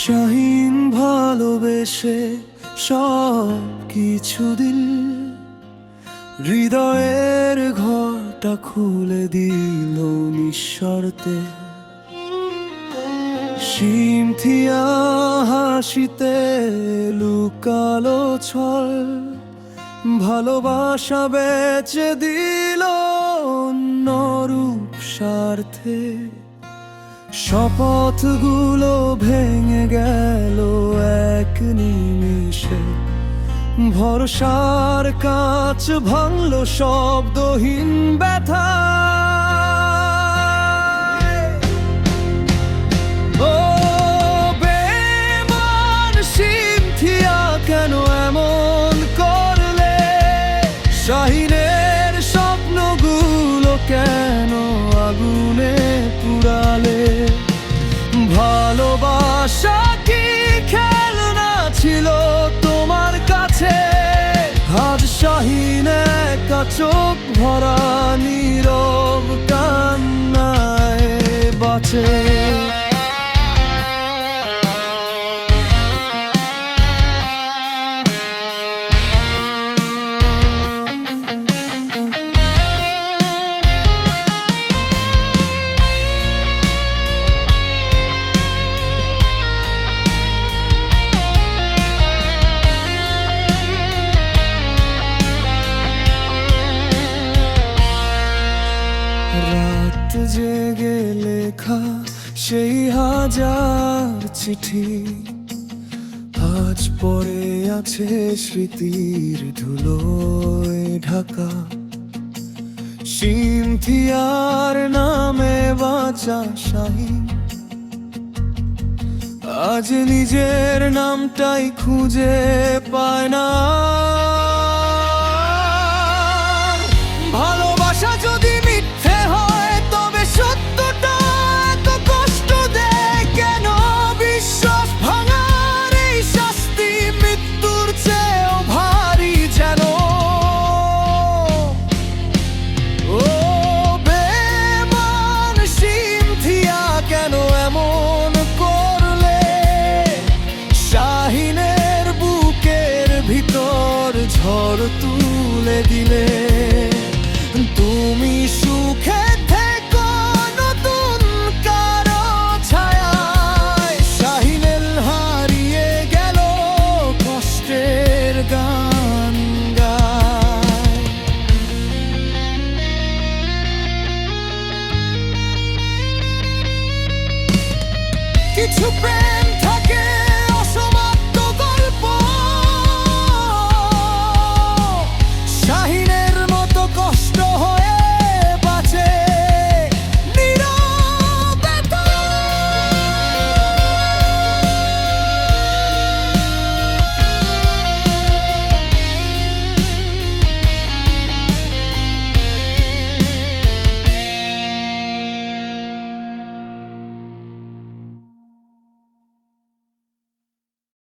শাহীন ভালোবেসে সব কিছু দিল, হৃদয়ের ঘরটা খুলে দিল নিঃশর্তে। সিমথিয়া হাসিতে লুকালো ছল, ভালোবাসা বেচে দিল অন্য রূপ স্বার্থে। শপথগুলো ভেঙে গেল এক নিমিষে, ভরসার কাঁচ ভাঙল শব্দহীন ব্যথা। ও বেমান সিমথিয়া, কেন এমন করলে? শাহীনের স্বপ্নগুলো কেন আগুনে পুড়ালে? ভালোবাসা কি খেলনা ছিল তোমার কাছে? আজ শাহীন একা, চোখ ভরা নীরব কান্নায় বাঁচে। রাত জেগে লেখা সেই হাজার চিঠি আজ পড়ে আছে স্মৃতির ধুলোয় ঢাকা। সিমথিয়ার নামে বাঁচা শাহীন আজ নিজের নামটাই খুঁজে পায় না। ভালোবাসা যদি মিথ্যে হয়, তবে সত্যটা এত কষ্ট দেয় কেন? বিশ্বাস ভাঙার এই শাস্তি মৃত্যুর চেয়েও ভারী যেন। ও বেমান সিমথিয়া, কেন এমন করলে? শাহীনের বুকের ভিতর ঝড় তুলে দিলে। তুমি সুখে থেকো নতুন কারো ছায়ায়, শাহীনের হারিয়ে গেল কষ্টের গান গায়। কিছু